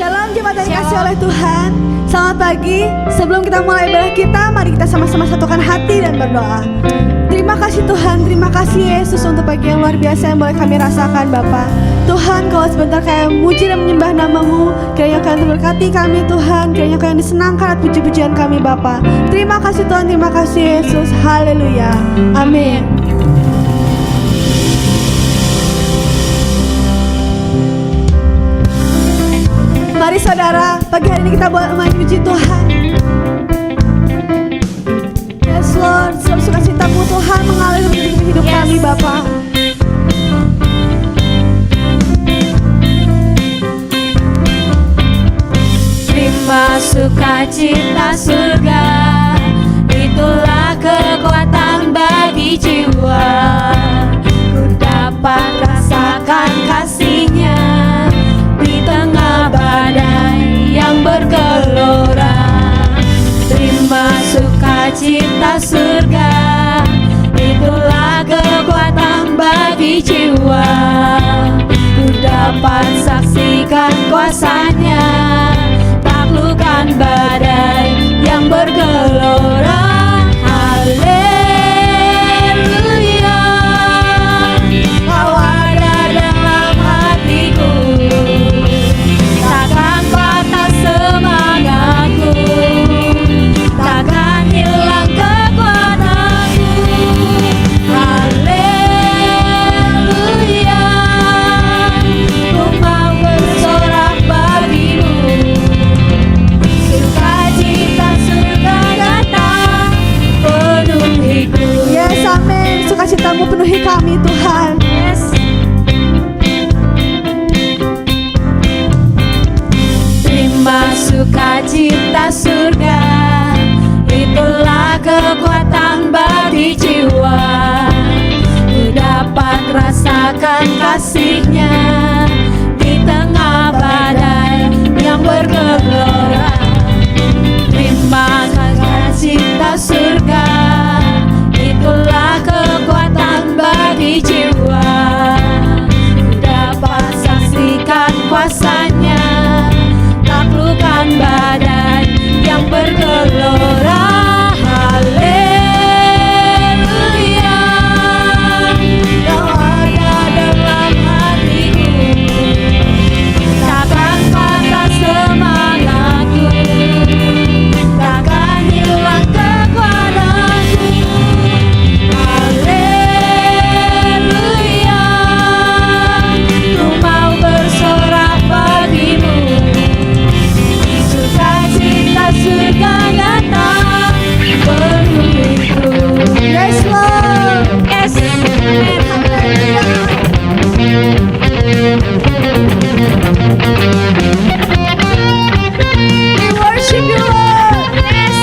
Shalom jemaat yang dikasih oleh Tuhan. Selamat pagi. Sebelum kita mulai ibadah kita, mari kita sama-sama satukan hati dan berdoa. Terima kasih Tuhan, terima kasih Yesus untuk pagi yang luar biasa yang boleh kami rasakan Bapa. Tuhan, kalau sebentar kami memuji dan menyembah nama-Mu, kiranya kalian memberkati kami Tuhan, kiranya kalian disenangkan atas puji-pujian kami Bapa. Terima kasih Tuhan, terima kasih Yesus. Haleluya. Amin. Mari saudara, pagi hari ini kita boleh memuji Tuhan. Yes Lord, sebab sukacita-Mu Tuhan mengalir di hidup kami Bapa. Terima sukacita surga, itulah kekuatan bagi jiwa. Ku dapat rasakan kasih-Nya di tengah badai yang bergelora. Terima sukacita surga, itulah kekuatan bagi jiwa. Ku dapat saksikan kuasa-Nya, taklukkan badai yang bergelora. Haleluya, Kau ada dalam hatiku, takkan patah semangatku, takkan hilang kekuatanku. Haleluya, ku mau bersorak bagimu. Sukacita surga datang penuhiku. Yes, amin. Sukacita-Mu penuhi kami Tuhan. Yes. Terima sukacita surga, itulah kekuatan bagi jiwa. Ku dapat rasakan kasih-Nya di tengah badai yang bergelora. Terima sukacita surga, itulah kekuatan bagi jiwa. Ku dapat saksikan kuasa-Nya, taklukkan badai yang bergelora. Haleluya, Kau ada dalam hatiku, takkan patah semangatku, takkan hilang kekuatanku. Haleluya, ku mau bersorak bagimu. Sukacita surga datang penuhiku. Yes Lord. Yes. Haleluya. We worship you Lord. Yes.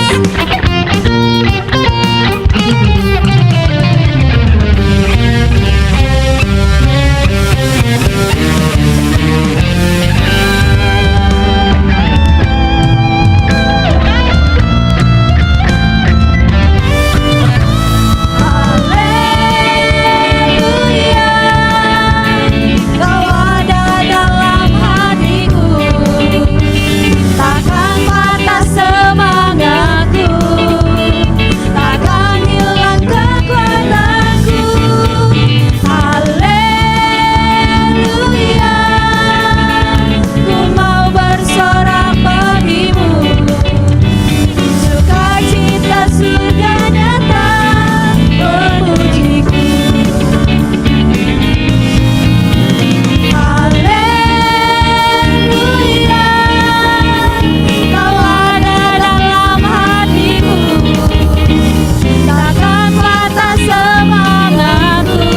Haleluya, Kau ada dalam hatiku, takkan patah semangatku, takkan hilang kekuatanku. Haleluya, ku mau bersorak bagimu. Sukacita surga datang memujiku. Haleluya, Kau ada dalam hatiku, takkan patah semangatku,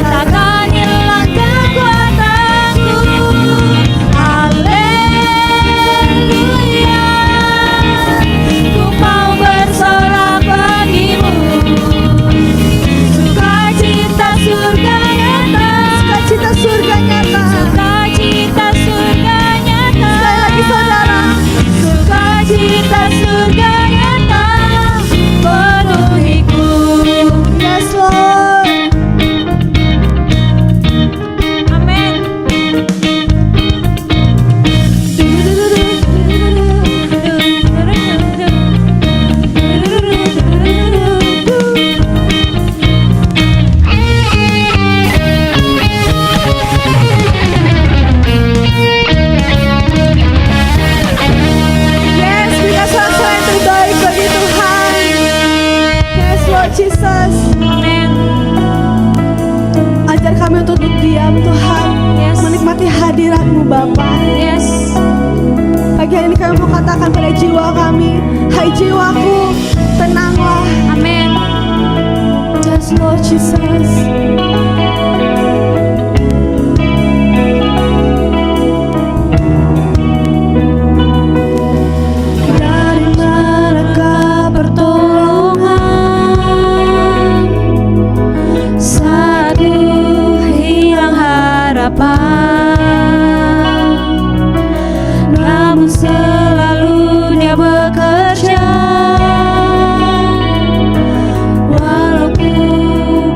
takkan hilang kekuatanku. Haleluya, ku mau bersorak bagimu. Sukacita surga nyata, Sukacita surga nyata. sukacita surga nyata. Sekali lagi saudara. Sukacita surga nyata penuhiku. Yes Lord. Amin. kami mau katakan pada jiwa kami, hai jiwaku, tenanglah. Amin. Yes Lord Jesus. Dari manakah pertolongan Saat ku hilang harapan, namun selalu Dia bekerja. Walau ku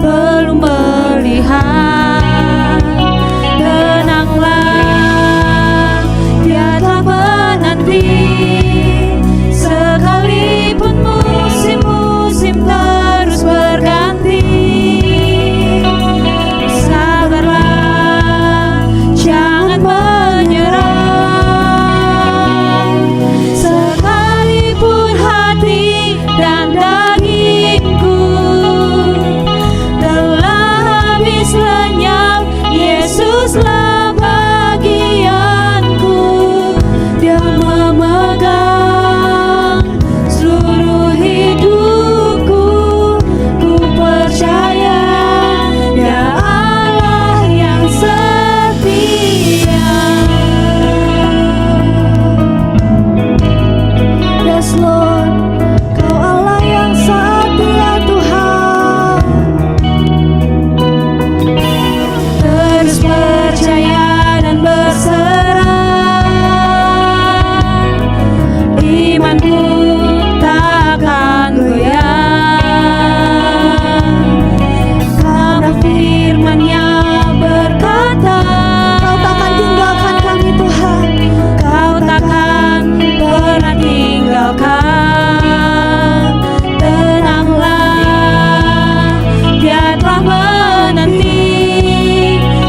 belum melihat, tenanglah, Dia telah menanti. Sekalipun musim-musim terus berganti, sabarlah, jangan menyerah. Sekalipun hati dan dagingku telah habis lenyap, Yesuslah bagianku. Dia memegang seluruh hidupku. Ku percaya Dia Allah yang setia. Yes Lord, Kau Allah yang setia Tuhan. Terus percaya dan berserah, imanku takkan goyah, karena firman-Nya berkata, Kau takkan tinggalkan kami Tuhan. Kau takkan pernah tinggalkan. Tenanglah, Dia telah menanti.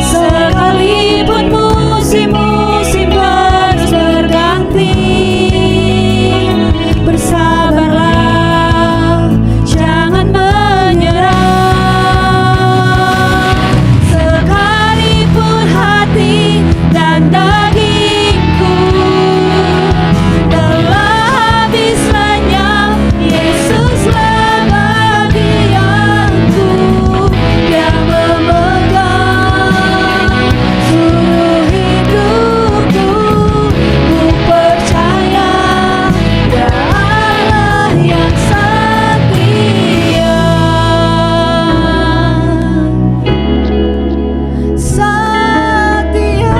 Sekalipun musim-musim terus berganti, bersabarlah, jangan menyerah. Sekalipun hati dan dagingku telah habis lenyap, Yesuslah bagianku. Dia memegang seluruh hidupku. Ku percaya Dia Allah yang setia. Setia.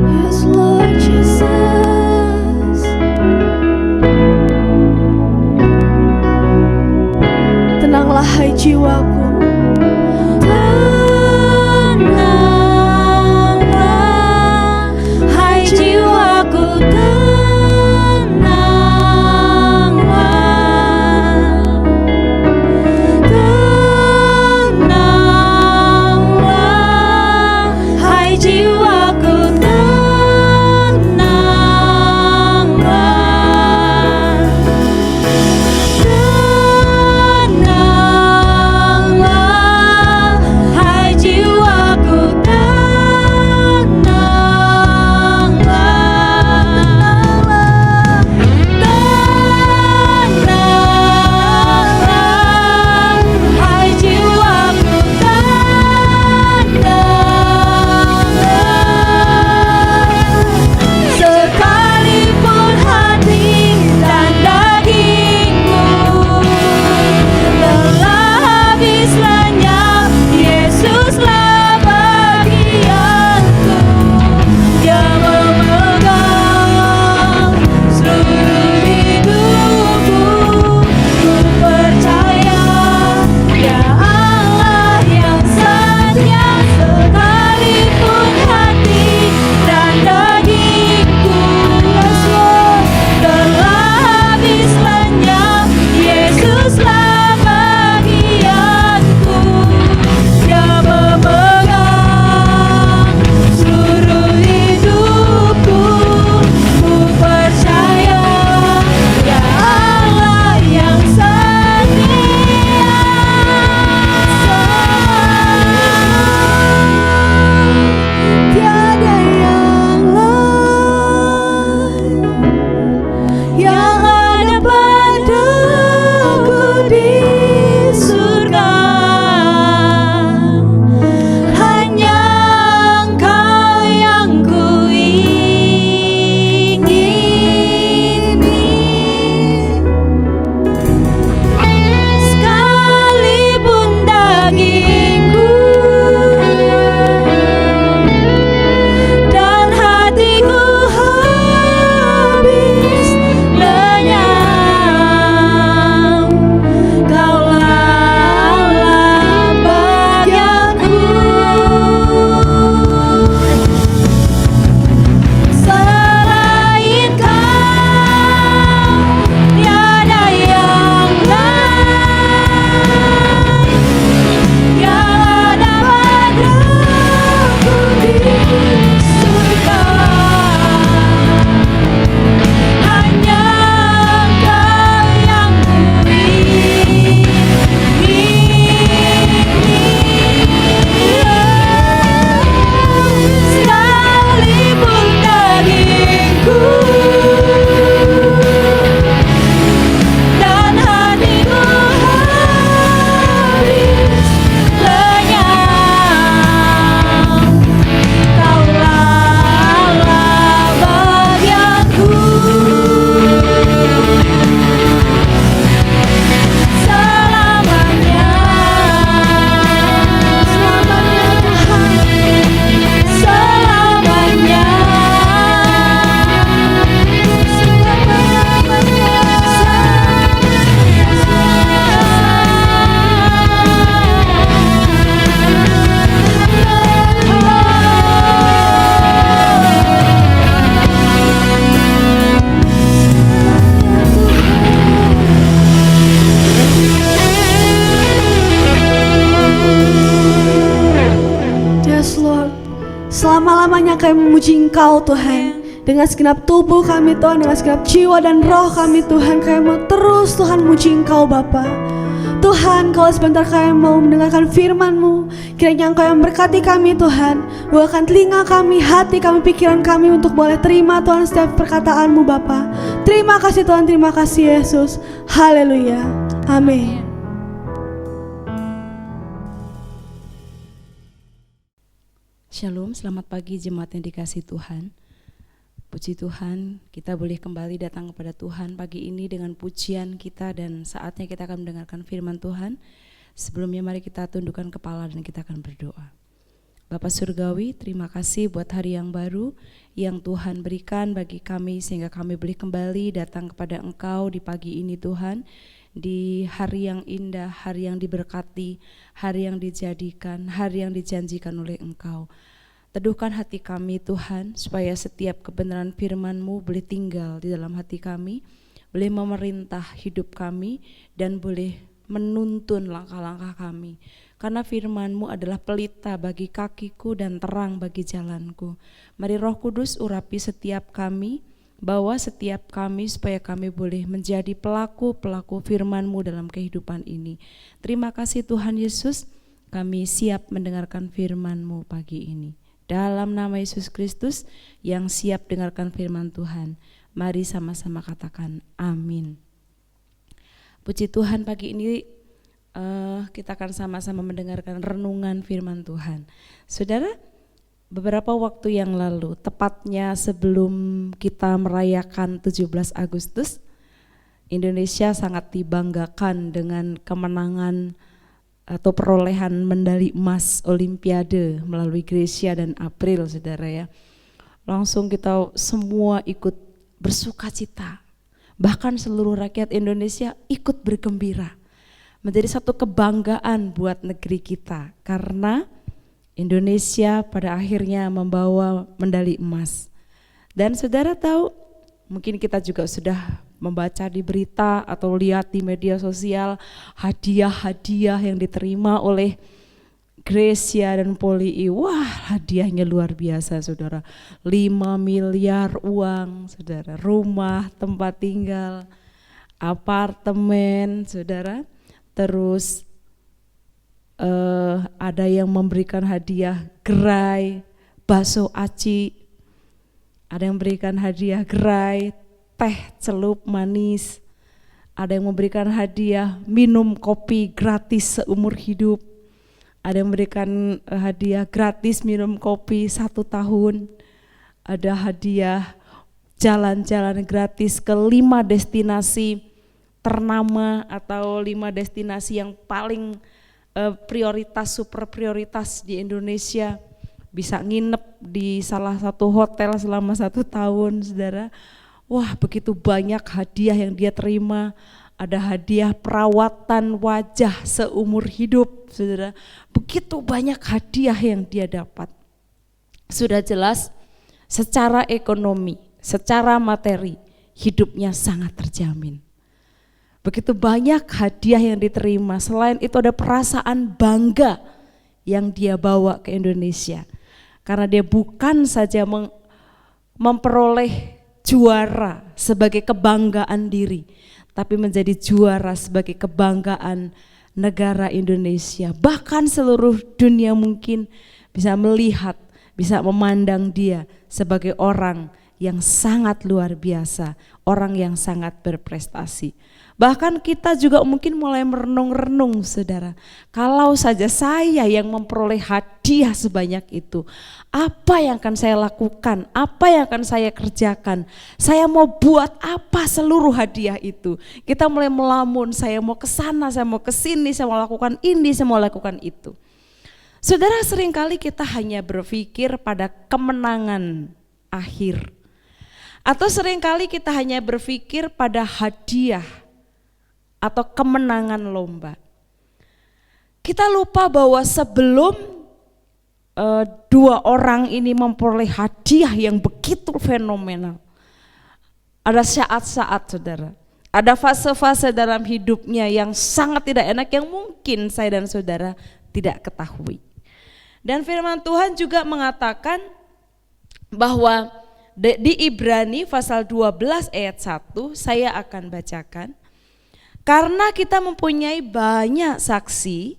Yes Lord Jesus. Tenanglah hai jiwaku. Tenanglah, hai jiwaku, tenanglah. Tenanglah, hai jiwaku, tenanglah. Tenanglah, kami memuji Engkau Tuhan. Dengan segenap tubuh kami Tuhan, dengan segenap jiwa dan roh kami Tuhan, kami mau terus Tuhan muji Engkau Bapa. Tuhan, kalau sebentar kami mau mendengarkan firman-Mu, kiranya Engkau yang berkati kami Tuhan. Bukakan telinga kami, hati kami, pikiran kami untuk boleh terima Tuhan setiap perkataan-Mu Bapa. Terima kasih Tuhan, terima kasih Yesus. Haleluya. Amin. Shalom, selamat pagi jemaat yang dikasihi Tuhan. Puji Tuhan, kita boleh kembali datang kepada Tuhan pagi ini dengan pujian kita, dan saatnya kita akan mendengarkan firman Tuhan. Sebelumnya mari kita tundukkan kepala dan kita akan berdoa. Bapa Surgawi, terima kasih buat hari yang baru yang Tuhan berikan bagi kami sehingga kami boleh kembali datang kepada Engkau di pagi ini Tuhan. Di hari yang indah, hari yang diberkati, hari yang dijadikan, hari yang dijanjikan oleh Engkau. Teduhkan hati kami Tuhan, supaya setiap kebenaran firman-Mu boleh tinggal di dalam hati kami, boleh memerintah hidup kami, dan boleh menuntun langkah-langkah kami. Karena firman-Mu adalah pelita bagi kakiku dan terang bagi jalanku. Mari Roh Kudus urapi setiap kami, bawa setiap kami supaya kami boleh menjadi pelaku-pelaku firman-Mu dalam kehidupan ini. Terima kasih Tuhan Yesus, kami siap mendengarkan firman-Mu pagi ini. Dalam nama Yesus Kristus yang siap dengarkan firman Tuhan, mari sama-sama katakan amin. Puji Tuhan, pagi ini kita akan sama-sama mendengarkan renungan firman Tuhan. Saudara, beberapa waktu yang lalu, tepatnya sebelum kita merayakan 17 Agustus, Indonesia sangat dibanggakan dengan kemenangan atau perolehan medali emas Olimpiade melalui Grecia dan April, saudara ya. Langsung kita semua ikut bersukacita, bahkan seluruh rakyat Indonesia ikut bergembira. Menjadi satu kebanggaan buat negeri kita, karena Indonesia pada akhirnya membawa medali emas. Dan saudara tahu, mungkin kita juga sudah membaca di berita atau lihat di media sosial hadiah-hadiah yang diterima oleh Grecia dan Poli. Wah, hadiahnya luar biasa saudara. 5 miliar uang saudara, rumah, tempat tinggal, apartemen saudara. Terus ada yang memberikan hadiah gerai, bakso aci, ada yang memberikan hadiah gerai, teh celup manis, ada yang memberikan hadiah minum kopi gratis seumur hidup, ada yang memberikan hadiah gratis minum kopi 1 tahun, ada hadiah jalan-jalan gratis ke 5 destinasi ternama atau 5 destinasi yang paling prioritas, super prioritas di Indonesia. Bisa nginep di salah satu hotel selama 1 tahun, saudara. Wah, begitu banyak hadiah yang dia terima. Ada hadiah perawatan wajah seumur hidup, saudara. Begitu banyak hadiah yang dia dapat. Sudah jelas secara ekonomi, secara materi, hidupnya sangat terjamin. Begitu banyak hadiah yang diterima. Selain itu ada perasaan bangga yang dia bawa ke Indonesia. Karena dia bukan saja memperoleh juara sebagai kebanggaan diri, tapi menjadi juara sebagai kebanggaan negara Indonesia. Bahkan seluruh dunia mungkin bisa melihat, bisa memandang dia sebagai orang yang sangat luar biasa, orang yang sangat berprestasi. Bahkan kita juga mungkin mulai merenung-renung, saudara. Kalau saja saya yang memperoleh hadiah sebanyak itu, apa yang akan saya lakukan? Apa yang akan saya kerjakan? Saya mau buat apa seluruh hadiah itu? Kita mulai melamun, saya mau ke sana, saya mau ke sini, saya mau lakukan ini, saya mau lakukan itu. Saudara, seringkali kita hanya berpikir pada kemenangan akhir. Atau seringkali kita hanya berpikir pada hadiah atau kemenangan lomba. Kita lupa bahwa sebelum 2 orang ini memperoleh hadiah yang begitu fenomenal, ada saat-saat, saudara, ada fase-fase dalam hidupnya yang sangat tidak enak yang mungkin saya dan saudara tidak ketahui. Dan firman Tuhan juga mengatakan bahwa di Ibrani pasal 12 ayat 1 saya akan bacakan. Karena kita mempunyai banyak saksi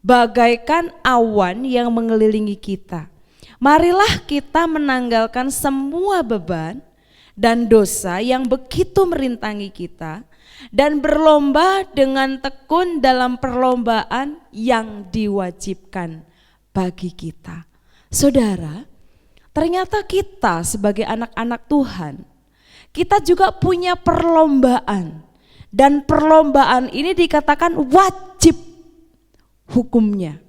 bagaikan awan yang mengelilingi kita. Marilah kita menanggalkan semua beban dan dosa yang begitu merintangi kita dan berlomba dengan tekun dalam perlombaan yang diwajibkan bagi kita. Saudara, ternyata kita sebagai anak-anak Tuhan, kita juga punya perlombaan. Dan perlombaan ini dikatakan wajib hukumnya.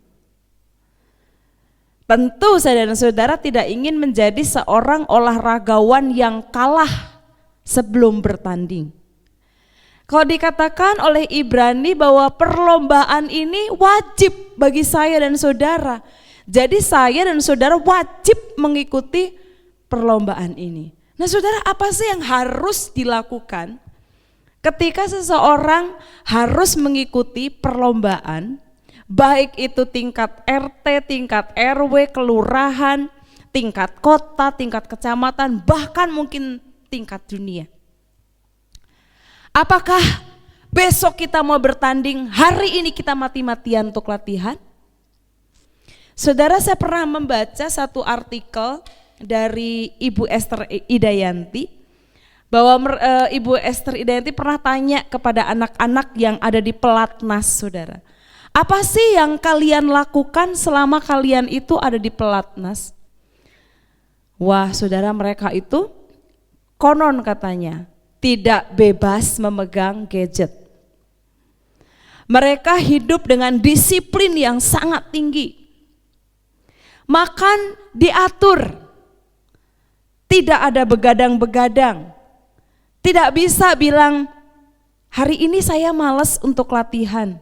Tentu saudara-saudara tidak ingin menjadi seorang olahragawan yang kalah sebelum bertanding. Kalau dikatakan oleh Ibrani bahwa perlombaan ini wajib bagi saya dan saudara. Jadi saya dan saudara wajib mengikuti perlombaan ini. Nah saudara, apa sih yang harus dilakukan ketika seseorang harus mengikuti perlombaan, baik itu tingkat RT, tingkat RW, kelurahan, tingkat kota, tingkat kecamatan, bahkan mungkin tingkat dunia. Apakah besok kita mau bertanding, hari ini kita mati-matian untuk latihan? Saudara, saya pernah membaca satu artikel dari Ibu Esther Idayanti, bahwa Ibu Esther Idayanti pernah tanya kepada anak-anak yang ada di pelatnas, saudara. Apa sih yang kalian lakukan selama kalian itu ada di pelatnas? Wah saudara, mereka itu konon katanya tidak bebas memegang gadget. Mereka hidup dengan disiplin yang sangat tinggi. Makan diatur, tidak ada begadang-begadang. Tidak bisa bilang, hari ini saya malas untuk latihan.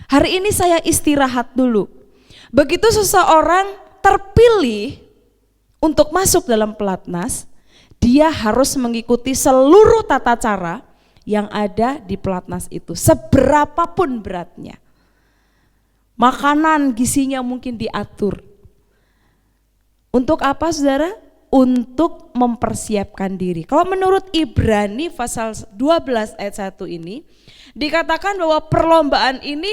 Hari ini saya istirahat dulu. Begitu seseorang terpilih untuk masuk dalam pelatnas, dia harus mengikuti seluruh tata cara yang ada di pelatnas itu, seberapapun beratnya. Makanan gizinya mungkin diatur. Untuk apa saudara? Untuk mempersiapkan diri. Kalau menurut Ibrani pasal 12 ayat 1 ini dikatakan bahwa perlombaan ini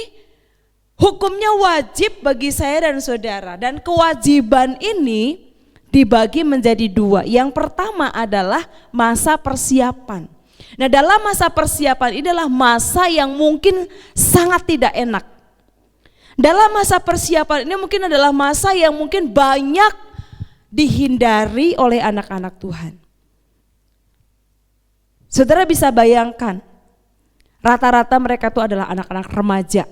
hukumnya wajib bagi saya dan saudara, dan kewajiban ini dibagi menjadi dua. Yang pertama adalah masa persiapan. Nah dalam masa persiapan ini adalah masa yang mungkin sangat tidak enak. Dalam masa persiapan ini mungkin adalah masa yang mungkin banyak dihindari oleh anak-anak Tuhan. Saudara bisa bayangkan, rata-rata mereka itu adalah anak-anak remaja.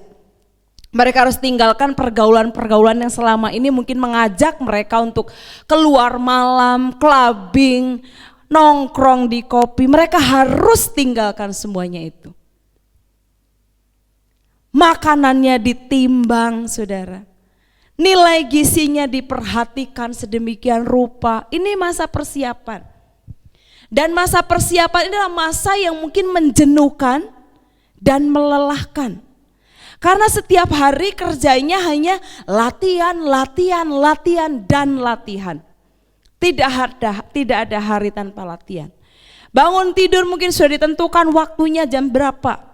Mereka harus tinggalkan pergaulan-pergaulan yang selama ini mungkin mengajak mereka untuk keluar malam, clubbing, nongkrong di kopi. Mereka harus tinggalkan semuanya itu. Makanannya ditimbang, saudara. Nilai gizinya diperhatikan sedemikian rupa. Ini masa persiapan. Dan masa persiapan ini adalah masa yang mungkin menjenuhkan dan melelahkan. Karena setiap hari kerjanya hanya latihan, latihan, latihan, dan latihan. Tidak ada hari tanpa latihan. Bangun tidur mungkin sudah ditentukan waktunya jam berapa.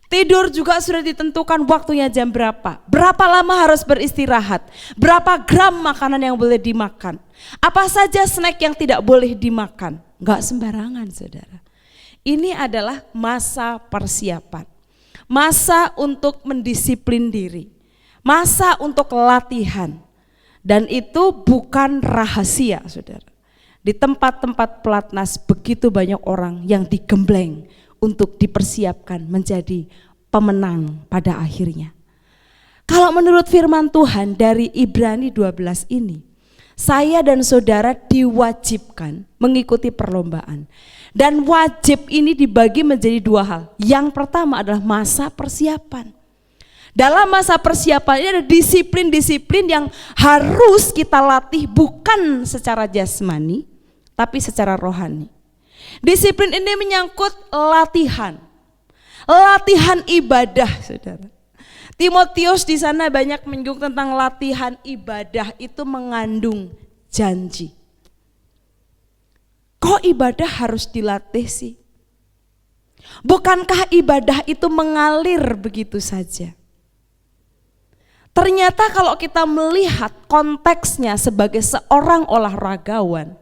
Tidur juga sudah ditentukan waktunya jam berapa. Berapa lama harus beristirahat. Berapa gram makanan yang boleh dimakan. Apa saja snack yang tidak boleh dimakan. Enggak sembarangan saudara. Ini adalah masa persiapan. Masa untuk mendisiplin diri. Masa untuk latihan. Dan itu bukan rahasia saudara. Di tempat-tempat pelatnas begitu banyak orang yang digembleng untuk dipersiapkan menjadi pemenang pada akhirnya. Kalau menurut firman Tuhan dari Ibrani 12 ini, saya dan saudara diwajibkan mengikuti perlombaan. Dan wajib ini dibagi menjadi dua hal. Yang pertama adalah masa persiapan. Dalam masa persiapan ini ada disiplin-disiplin yang harus kita latih bukan secara jasmani, tapi secara rohani. Disiplin ini menyangkut latihan. Latihan ibadah, saudara. Timotius di sana banyak menyinggung tentang latihan ibadah itu mengandung janji. kok ibadah harus dilatih sih? Bukankah ibadah itu mengalir begitu saja? Ternyata kalau kita melihat konteksnya sebagai seorang olahragawan,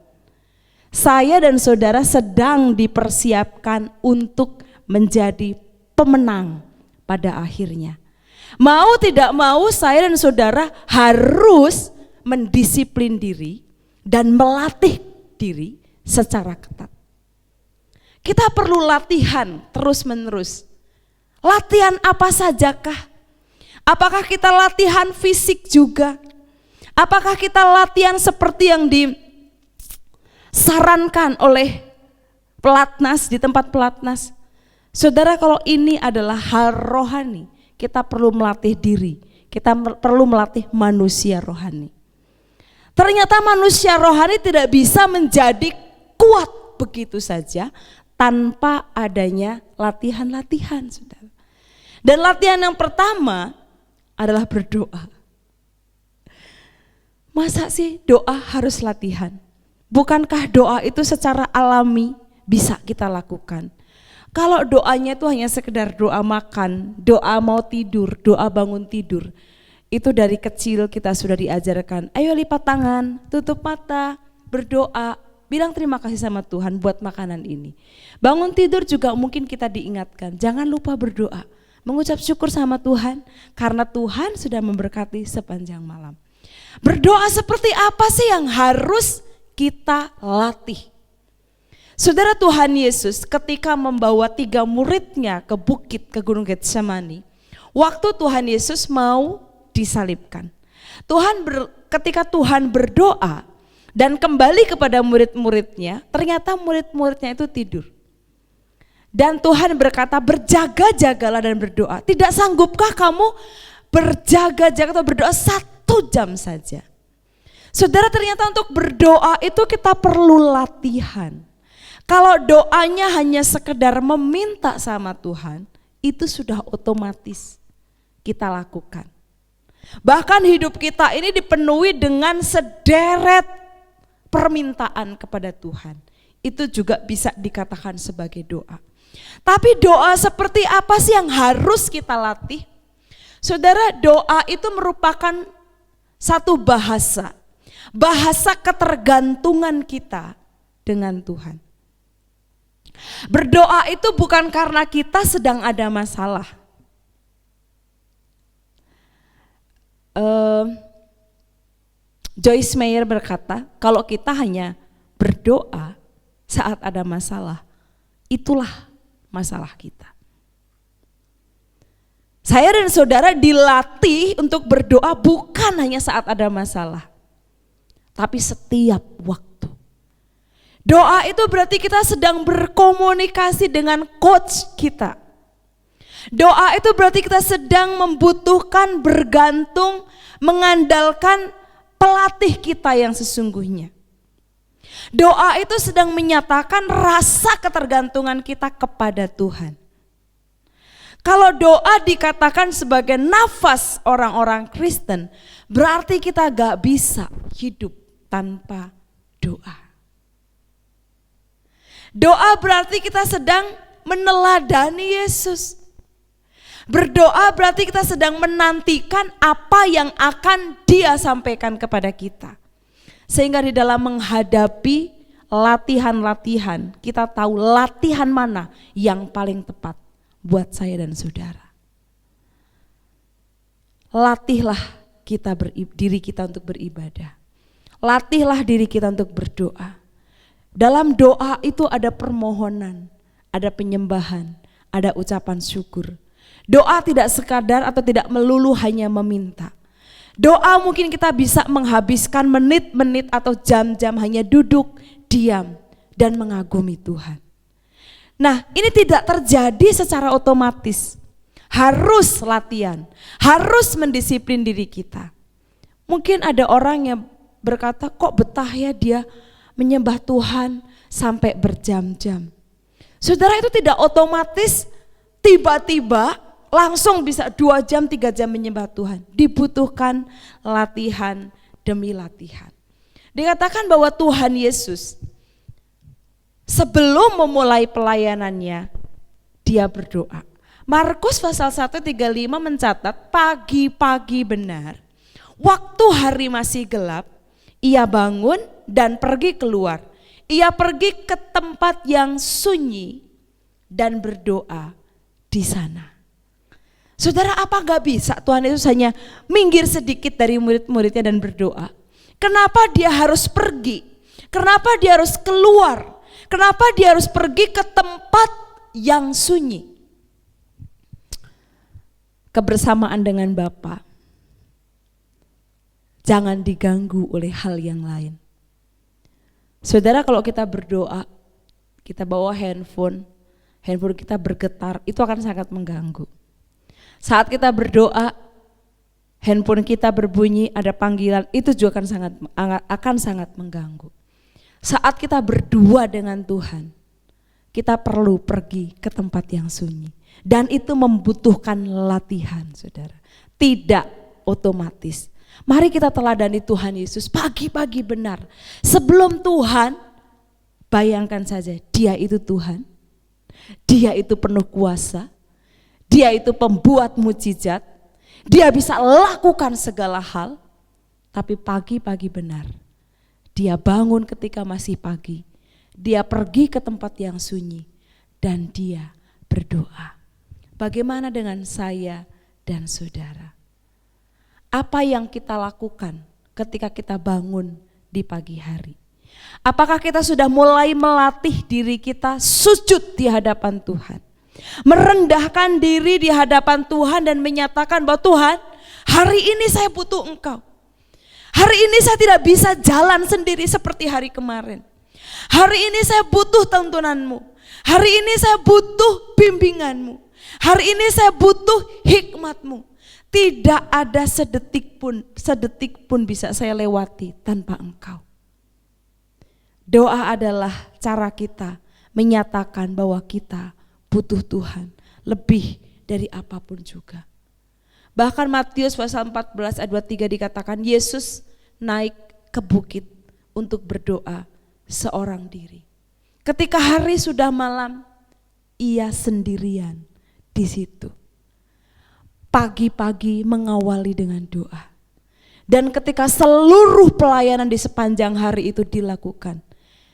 saya dan saudara sedang dipersiapkan untuk menjadi pemenang pada akhirnya. Mau tidak mau saya dan saudara harus mendisiplin diri dan melatih diri secara ketat. Kita perlu latihan terus-menerus. Latihan apa sajakah? Apakah kita latihan fisik juga? Apakah kita latihan seperti yang disarankan oleh pelatnas di tempat pelatnas? Saudara, kalau ini adalah hal rohani, kita perlu melatih diri. Kita perlu melatih manusia rohani. Ternyata manusia rohani tidak bisa menjadi kuat begitu saja tanpa adanya latihan-latihan, saudara. Dan latihan yang pertama adalah berdoa. Masa sih doa harus latihan? Bukankah doa itu secara alami bisa kita lakukan? Kalau doanya itu hanya sekedar doa makan, doa mau tidur, doa bangun tidur, itu dari kecil kita sudah diajarkan, ayo lipat tangan, tutup mata, berdoa, bilang terima kasih sama Tuhan buat makanan ini. Bangun tidur juga mungkin kita diingatkan, jangan lupa berdoa, mengucap syukur sama Tuhan karena Tuhan sudah memberkati sepanjang malam. Berdoa seperti apa sih yang harus kita latih? Saudara, Tuhan Yesus ketika membawa 3 muridnya ke bukit, ke Gunung Getsemani, waktu Tuhan Yesus mau disalibkan. Ketika Tuhan berdoa dan kembali kepada murid-muridnya, ternyata murid-muridnya itu tidur. Dan Tuhan berkata, berjaga-jagalah dan berdoa. Tidak sanggupkah kamu berjaga-jaga atau berdoa 1 jam saja? Saudara, ternyata untuk berdoa itu kita perlu latihan. Kalau doanya hanya sekedar meminta sama Tuhan, itu sudah otomatis kita lakukan. Bahkan hidup kita ini dipenuhi dengan sederet permintaan kepada Tuhan. Itu juga bisa dikatakan sebagai doa. Tapi doa seperti apa sih yang harus kita latih? Saudara, doa itu merupakan satu bahasa ketergantungan kita dengan Tuhan. Berdoa itu bukan karena kita sedang ada masalah. Joyce Meyer berkata, kalau kita hanya berdoa saat ada masalah, itulah masalah kita. Saya dan saudara dilatih untuk berdoa bukan hanya saat ada masalah, tapi setiap waktu. Doa itu berarti kita sedang berkomunikasi dengan coach kita. Doa itu berarti kita sedang membutuhkan, bergantung, mengandalkan pelatih kita yang sesungguhnya. Doa itu sedang menyatakan rasa ketergantungan kita kepada Tuhan. Kalau doa dikatakan sebagai nafas orang-orang Kristen, berarti kita gak bisa hidup tanpa doa. Doa berarti kita sedang meneladani Yesus. Berdoa berarti kita sedang menantikan apa yang akan Dia sampaikan kepada kita. Sehingga di dalam menghadapi latihan-latihan, kita tahu latihan mana yang paling tepat buat saya dan saudara. Latihlah diri kita untuk beribadah. Latihlah diri kita untuk berdoa. Dalam doa itu ada permohonan, ada penyembahan, ada ucapan syukur. Doa tidak sekadar atau tidak melulu hanya meminta. Doa mungkin kita bisa menghabiskan menit-menit atau jam-jam hanya duduk, diam, dan mengagumi Tuhan. Nah, ini tidak terjadi secara otomatis. Harus latihan, harus mendisiplin diri kita. Mungkin ada orang yang berkata, kok betah ya dia menyembah Tuhan sampai berjam-jam. Saudara, itu tidak otomatis tiba-tiba langsung bisa 2 jam, 3 jam menyembah Tuhan. Dibutuhkan latihan demi latihan. Dikatakan bahwa Tuhan Yesus sebelum memulai pelayanannya, dia berdoa. Markus pasal 1:35 mencatat pagi-pagi benar, waktu hari masih gelap, ia bangun dan pergi keluar. Ia pergi ke tempat yang sunyi dan berdoa di sana. Saudara, apa gak bisa Tuhan Yesus hanya minggir sedikit dari murid-muridnya dan berdoa? Kenapa dia harus pergi? Kenapa dia harus keluar? Kenapa dia harus pergi ke tempat yang sunyi? Kebersamaan dengan Bapa jangan diganggu oleh hal yang lain. Saudara, kalau kita berdoa, kita bawa handphone kita bergetar, itu akan sangat mengganggu. Saat kita berdoa, handphone kita berbunyi, ada panggilan, itu juga akan sangat mengganggu. Saat kita berdua dengan Tuhan, kita perlu pergi ke tempat yang sunyi. Dan itu membutuhkan latihan, saudara. Tidak otomatis. Mari kita teladani Tuhan Yesus pagi-pagi benar. Sebelum Tuhan, bayangkan saja, dia itu Tuhan. Dia itu penuh kuasa. Dia itu pembuat mukjizat. Dia bisa lakukan segala hal. Tapi pagi-pagi benar, dia bangun ketika masih pagi. Dia pergi ke tempat yang sunyi dan dia berdoa. Bagaimana dengan saya dan saudara? Apa yang kita lakukan ketika kita bangun di pagi hari? Apakah kita sudah mulai melatih diri kita sujud di hadapan Tuhan? Merendahkan diri di hadapan Tuhan dan menyatakan bahwa Tuhan, hari ini saya butuh Engkau. Hari ini saya tidak bisa jalan sendiri seperti hari kemarin. Hari ini saya butuh tuntunanmu. Hari ini saya butuh bimbinganmu. Hari ini saya butuh hikmatmu. Tidak ada sedetik pun bisa saya lewati tanpa Engkau. Doa adalah cara kita menyatakan bahwa kita butuh Tuhan lebih dari apapun juga. Bahkan Matius pasal 14 ayat 23 dikatakan Yesus naik ke bukit untuk berdoa seorang diri. Ketika hari sudah malam, ia sendirian di situ. Pagi-pagi mengawali dengan doa. Dan ketika seluruh pelayanan di sepanjang hari itu dilakukan,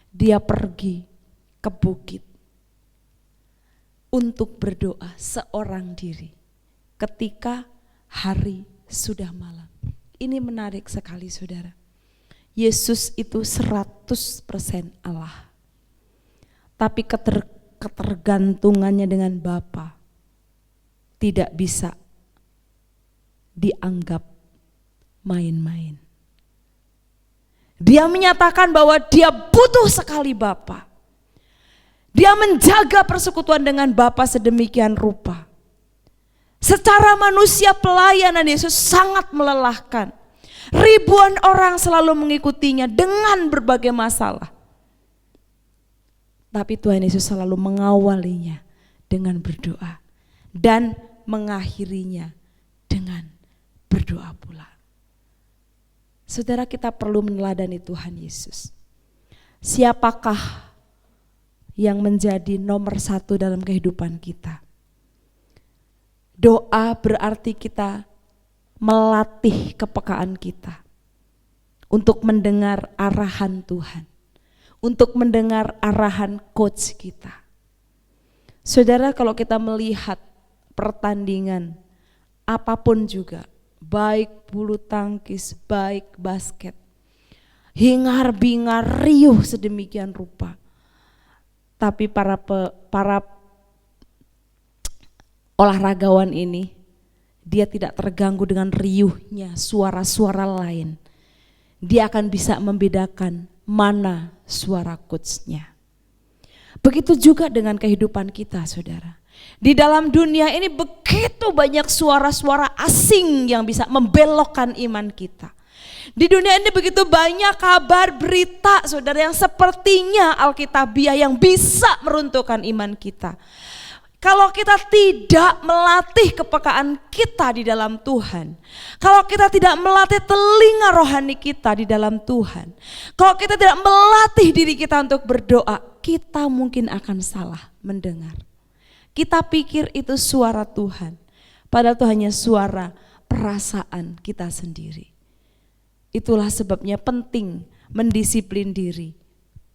dia pergi ke bukit untuk berdoa seorang diri ketika hari sudah malam. Ini menarik sekali, saudara. Yesus itu 100% Allah. Tapi ketergantungannya dengan Bapa tidak bisa dianggap main-main. Dia menyatakan bahwa dia butuh sekali Bapa. Dia menjaga persekutuan dengan Bapa sedemikian rupa. Secara manusia pelayanan Yesus sangat melelahkan. Ribuan orang selalu mengikutinya dengan berbagai masalah. Tapi Tuhan Yesus selalu mengawalinya dengan berdoa dan mengakhirinya dengan berdoa pula. Saudara, kita perlu meneladani Tuhan Yesus. Siapakah yang menjadi nomor satu dalam kehidupan kita? Doa berarti kita melatih kepekaan kita untuk mendengar arahan Tuhan, untuk mendengar arahan coach kita. Saudara, kalau kita melihat pertandingan apapun juga, baik bulu tangkis, baik basket, hingar-bingar riuh sedemikian rupa. Tapi para olahragawan ini, dia tidak terganggu dengan riuhnya suara-suara lain. Dia akan bisa membedakan mana suara coachnya. Begitu juga dengan kehidupan kita, saudara. Di dalam dunia ini begitu banyak suara-suara asing yang bisa membelokkan iman kita. Di dunia ini begitu banyak kabar berita, saudara, yang sepertinya alkitabiah yang bisa meruntuhkan iman kita. Kalau kita tidak melatih kepekaan kita di dalam Tuhan, kalau kita tidak melatih telinga rohani kita di dalam Tuhan, kalau kita tidak melatih diri kita untuk berdoa, kita mungkin akan salah mendengar. Kita pikir itu suara Tuhan, padahal itu hanya suara perasaan kita sendiri. Itulah sebabnya penting mendisiplin diri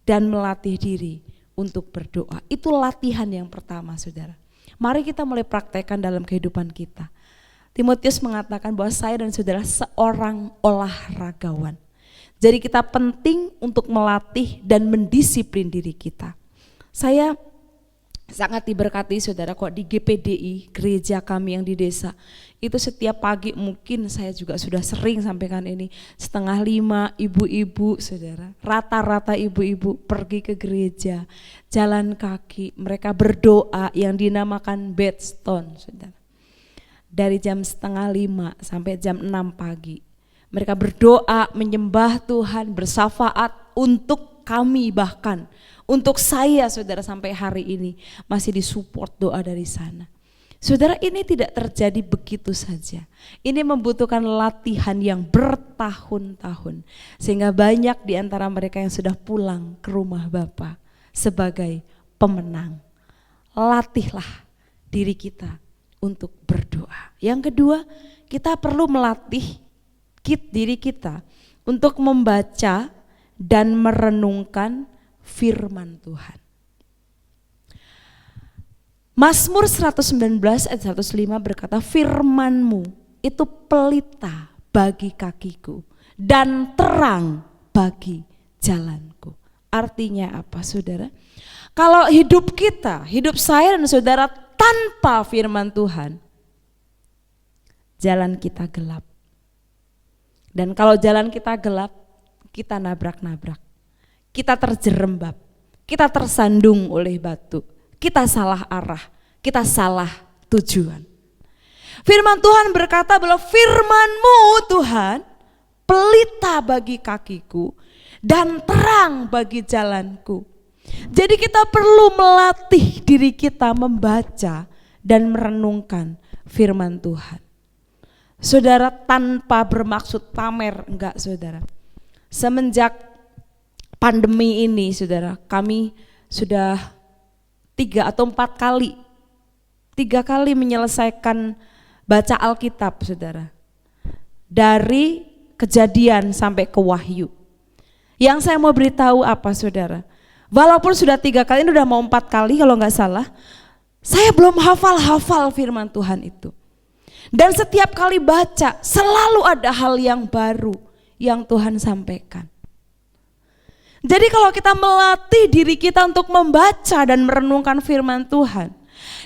dan melatih diri untuk berdoa. Itu latihan yang pertama, saudara. Mari kita mulai praktekkan dalam kehidupan kita. Timotius mengatakan bahwa saya dan saudara seorang olahragawan. Jadi kita penting untuk melatih dan mendisiplin diri kita. Saya sangat diberkati saudara kok di GPDI, gereja kami yang di desa. Itu setiap pagi mungkin saya juga sudah sering sampaikan ini, 4:30 ibu-ibu saudara, rata-rata ibu-ibu pergi ke gereja, jalan kaki, mereka berdoa yang dinamakan bedstone saudara. Dari jam 4:30 sampai jam 6 pagi. Mereka berdoa, menyembah Tuhan, bersafaat untuk kami bahkan. Untuk saya saudara sampai hari ini masih disupport doa dari sana. Saudara, ini tidak terjadi begitu saja. Ini membutuhkan latihan yang bertahun-tahun. Sehingga banyak di antara mereka yang sudah pulang ke rumah Bapa sebagai pemenang. Latihlah diri kita untuk berdoa. Yang kedua, kita perlu melatih diri kita untuk membaca dan merenungkan firman Tuhan. Mazmur 119 ayat 105 berkata, firman-Mu itu pelita bagi kakiku dan terang bagi jalanku. Artinya apa saudara? Kalau hidup kita, hidup saya dan saudara tanpa firman Tuhan, jalan kita gelap. Dan kalau jalan kita gelap, kita nabrak-nabrak, kita terjerembab, kita tersandung oleh batu, kita salah arah, kita salah tujuan. Firman Tuhan berkata bahwa firman-Mu Tuhan, pelita bagi kakiku dan terang bagi jalanku. Jadi kita perlu melatih diri kita membaca dan merenungkan firman Tuhan. Saudara, tanpa bermaksud pamer, enggak saudara. Semenjak pandemi ini saudara, kami sudah 3 atau 4 kali menyelesaikan baca Alkitab saudara. Dari Kejadian sampai ke Wahyu. Yang saya mau beritahu apa saudara, walaupun sudah 3 kali, ini udah mau 4 kali kalau enggak salah, saya belum hafal firman Tuhan itu. Dan setiap kali baca selalu ada hal yang baru yang Tuhan sampaikan. Jadi kalau kita melatih diri kita untuk membaca dan merenungkan firman Tuhan,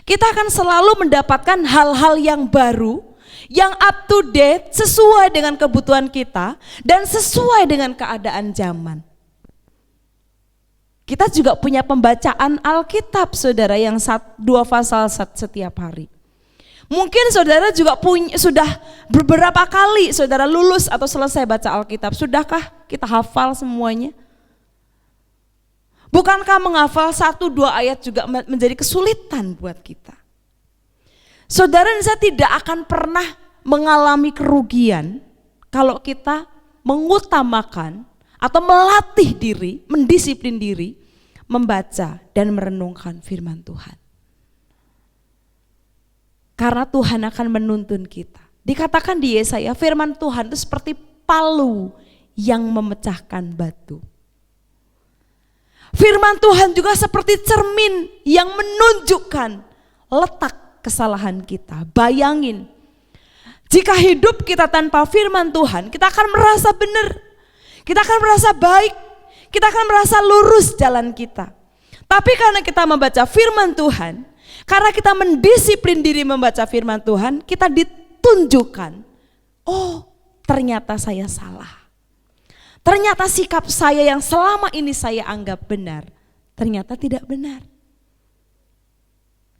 kita akan selalu mendapatkan hal-hal yang baru, yang up to date, sesuai dengan kebutuhan kita dan sesuai dengan keadaan zaman. Kita juga punya pembacaan Alkitab saudara yang 2 pasal setiap hari. Mungkin saudara juga sudah beberapa kali saudara lulus atau selesai baca Alkitab. Sudahkah kita hafal semuanya? Bukankah menghafal 1-2 ayat juga menjadi kesulitan buat kita? Saudara dan saya tidak akan pernah mengalami kerugian kalau kita mengutamakan atau melatih diri, mendisiplin diri, membaca dan merenungkan firman Tuhan. Karena Tuhan akan menuntun kita. Dikatakan di Yesaya, firman Tuhan itu seperti palu yang memecahkan batu. Firman Tuhan juga seperti cermin yang menunjukkan letak kesalahan kita. Bayangin, jika hidup kita tanpa firman Tuhan, kita akan merasa benar, kita akan merasa baik, kita akan merasa lurus jalan kita. Tapi karena kita membaca firman Tuhan, karena kita mendisiplin diri membaca firman Tuhan, kita ditunjukkan, oh ternyata saya salah. Ternyata sikap saya yang selama ini saya anggap benar, ternyata tidak benar.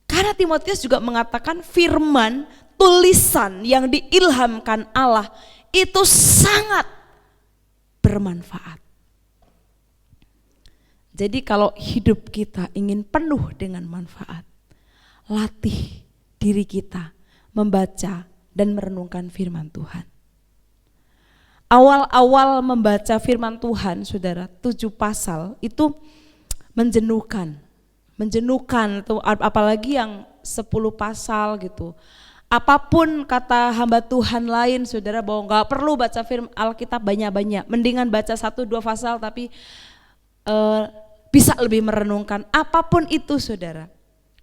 Karena Timotius juga mengatakan firman, tulisan yang diilhamkan Allah itu sangat bermanfaat. Jadi kalau hidup kita ingin penuh dengan manfaat, latih diri kita membaca dan merenungkan firman Tuhan. Awal-awal membaca firman Tuhan, saudara, 7 pasal itu menjenuhkan tuh, apalagi yang 10 pasal gitu. Apapun kata hamba Tuhan lain, saudara, bahwa nggak perlu baca firman Alkitab banyak-banyak, mendingan baca 1-2 pasal tapi bisa lebih merenungkan. Apapun itu, saudara,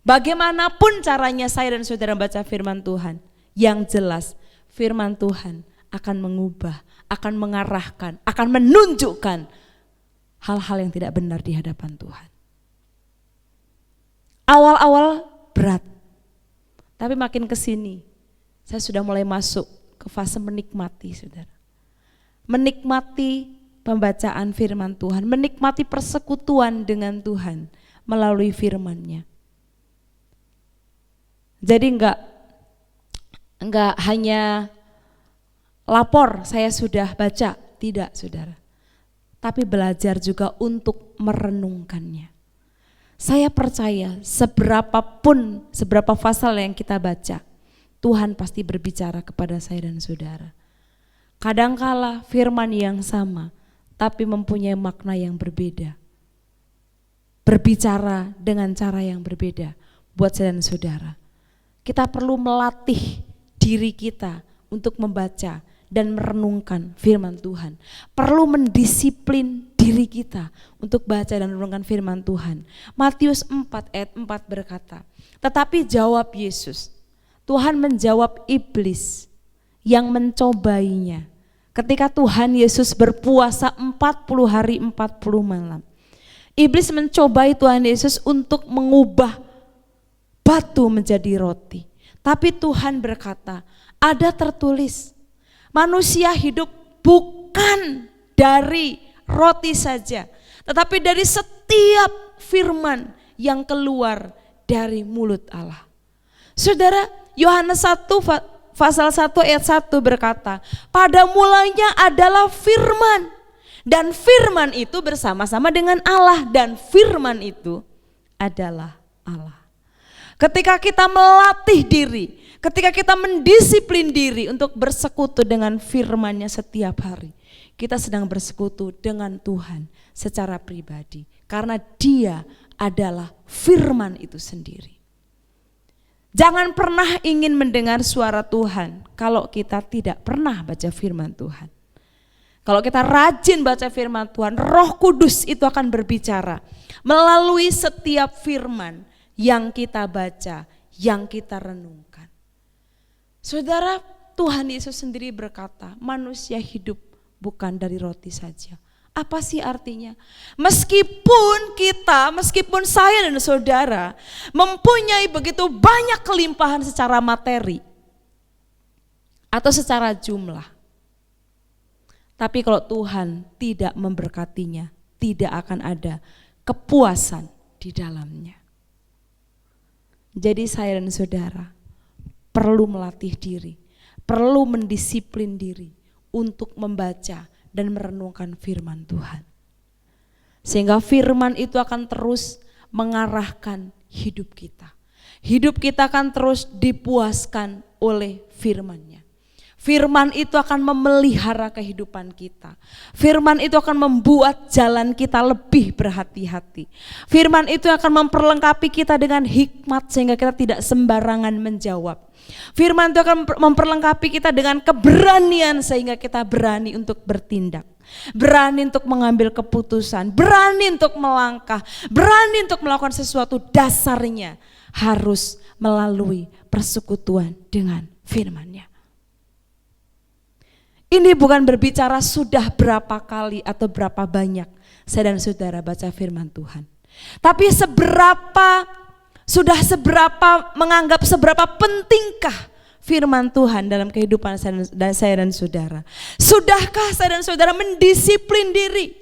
bagaimanapun caranya saya dan saudara baca firman Tuhan, yang jelas firman Tuhan akan mengubah, akan mengarahkan, akan menunjukkan hal-hal yang tidak benar di hadapan Tuhan. Awal-awal berat, tapi makin kesini saya sudah mulai masuk ke fase menikmati, saudara. Menikmati pembacaan firman Tuhan, menikmati persekutuan dengan Tuhan melalui firman-Nya. Jadi enggak hanya lapor saya sudah baca, tidak, saudara. Tapi belajar juga untuk merenungkannya. Saya percaya seberapa pasal yang kita baca, Tuhan pasti berbicara kepada saya dan saudara. Kadangkala firman yang sama, tapi mempunyai makna yang berbeda. Berbicara dengan cara yang berbeda buat saya dan saudara. Kita perlu melatih diri kita untuk membaca dan merenungkan firman Tuhan. Perlu mendisiplin diri kita untuk baca dan merenungkan firman Tuhan. Matius 4 ayat 4 berkata, tetapi jawab Yesus, Tuhan menjawab iblis yang mencobainya. Ketika Tuhan Yesus berpuasa 40 hari 40 malam. Iblis mencobai Tuhan Yesus untuk mengubah batu menjadi roti. Tapi Tuhan berkata, ada tertulis, manusia hidup bukan dari roti saja, tetapi dari setiap firman yang keluar dari mulut Allah. Saudara, Yohanes 1 pasal 1 ayat 1 berkata, pada mulanya adalah firman, dan firman itu bersama-sama dengan Allah, dan firman itu adalah Allah. Ketika kita melatih diri, ketika kita mendisiplin diri untuk bersekutu dengan firman-Nya setiap hari, kita sedang bersekutu dengan Tuhan secara pribadi, karena Dia adalah firman itu sendiri. Jangan pernah ingin mendengar suara Tuhan kalau kita tidak pernah baca firman Tuhan. Kalau kita rajin baca firman Tuhan, Roh Kudus itu akan berbicara melalui setiap firman yang kita baca, yang kita renungkan. Saudara, Tuhan Yesus sendiri berkata, manusia hidup bukan dari roti saja. Apa sih artinya? Meskipun saya dan saudara mempunyai begitu banyak kelimpahan secara materi atau secara jumlah, tapi kalau Tuhan tidak memberkatinya, tidak akan ada kepuasan di dalamnya. Jadi saya dan saudara perlu melatih diri, perlu mendisiplin diri untuk membaca dan merenungkan firman Tuhan. Sehingga firman itu akan terus mengarahkan hidup kita. Hidup kita akan terus dipuaskan oleh firman-Nya. Firman itu akan memelihara kehidupan kita. Firman itu akan membuat jalan kita lebih berhati-hati. Firman itu akan memperlengkapi kita dengan hikmat sehingga kita tidak sembarangan menjawab. Firman itu akan memperlengkapi kita dengan keberanian sehingga kita berani untuk bertindak. Berani untuk mengambil keputusan, berani untuk melangkah, berani untuk melakukan sesuatu. Dasarnya harus melalui persekutuan dengan firman-Nya. Ini bukan berbicara sudah berapa kali atau berapa banyak saya dan saudara baca firman Tuhan. Tapi sudah seberapa menganggap seberapa pentingkah firman Tuhan dalam kehidupan saya dan saudara. Sudahkah saya dan saudara mendisiplin diri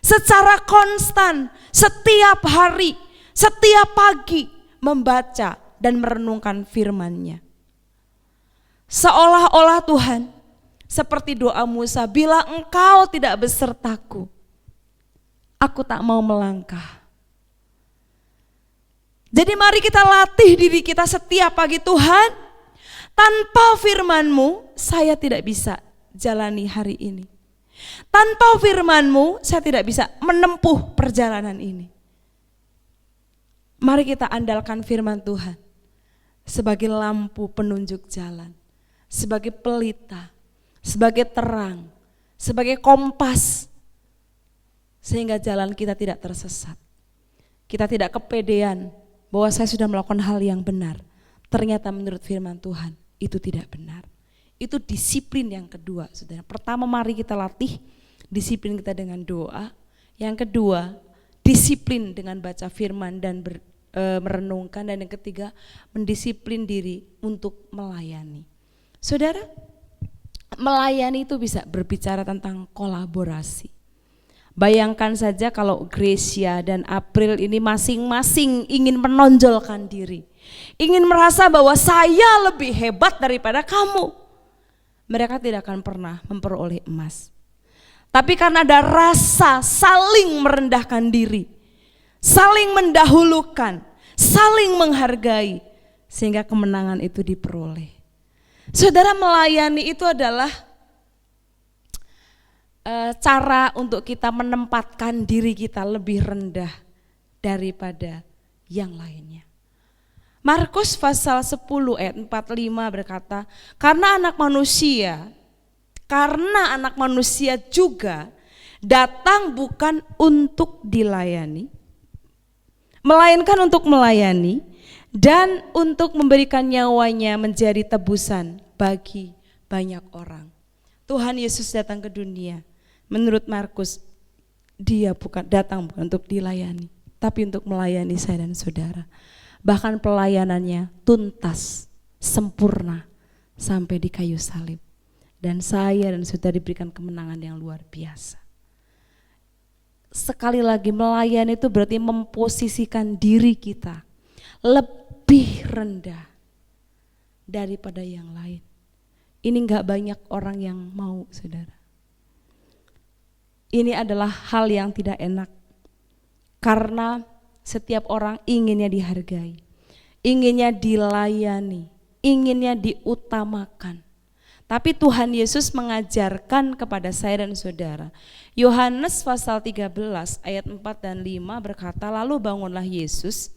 secara konstan setiap hari, setiap pagi membaca dan merenungkan firman-Nya. Seolah-olah Tuhan seperti doa Musa, bila engkau tidak besertaku, aku tak mau melangkah. Jadi mari kita latih diri kita setiap pagi, Tuhan, tanpa firman-Mu saya tidak bisa jalani hari ini. Tanpa firman-Mu saya tidak bisa menempuh perjalanan ini. Mari kita andalkan firman Tuhan sebagai lampu penunjuk jalan, sebagai pelita, sebagai terang, sebagai kompas, sehingga jalan kita tidak tersesat. Kita tidak kepedean bahwa saya sudah melakukan hal yang benar. Ternyata menurut firman Tuhan itu tidak benar. Itu disiplin yang kedua, saudara. Pertama, mari kita latih disiplin kita dengan doa. Yang kedua, disiplin dengan baca firman dan merenungkan. Dan yang ketiga, mendisiplin diri untuk melayani. Saudara, melayani itu bisa berbicara tentang kolaborasi. Bayangkan saja kalau Gracia dan April ini masing-masing ingin menonjolkan diri, ingin merasa bahwa saya lebih hebat daripada kamu. Mereka tidak akan pernah memperoleh emas. Tapi karena ada rasa saling merendahkan diri, saling mendahulukan, saling menghargai, sehingga kemenangan itu diperoleh. Saudara, melayani itu adalah cara untuk kita menempatkan diri kita lebih rendah daripada yang lainnya. Markus pasal 10 ayat 45 berkata, karena anak manusia juga datang bukan untuk dilayani, melainkan untuk melayani dan untuk memberikan nyawanya menjadi tebusan bagi banyak orang. Tuhan Yesus datang ke dunia. Menurut Markus, dia datang bukan untuk dilayani, tapi untuk melayani saya dan saudara. Bahkan pelayanannya tuntas, sempurna sampai di kayu salib. Dan saya dan saudara diberikan kemenangan yang luar biasa. Sekali lagi, melayani itu berarti memposisikan diri kita lebih rendah daripada yang lain. Ini enggak banyak orang yang mau, saudara. Ini adalah hal yang tidak enak, karena setiap orang inginnya dihargai, inginnya dilayani, inginnya diutamakan. Tapi Tuhan Yesus mengajarkan kepada saya dan saudara. Yohanes pasal 13 ayat 4 dan 5 berkata, lalu bangunlah Yesus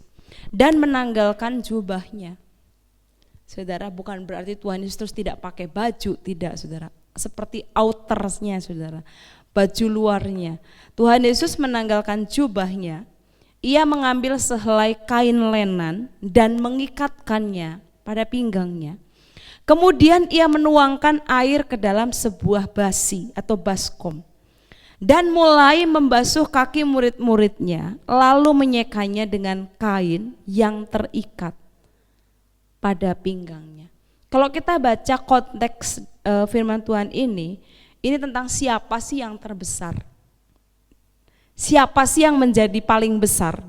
dan menanggalkan jubahnya. Saudara, bukan berarti Tuhan Yesus terus tidak pakai baju, tidak, saudara. Seperti outersnya, saudara, baju luarnya. Tuhan Yesus menanggalkan jubahnya. Ia mengambil sehelai kain lenan dan mengikatkannya pada pinggangnya. Kemudian ia menuangkan air ke dalam sebuah basi atau baskom dan mulai membasuh kaki murid-muridnya, lalu menyekanya dengan kain yang terikat pada pinggangnya. Kalau kita baca konteks firman Tuhan ini tentang siapa sih yang terbesar, siapa sih yang menjadi paling besar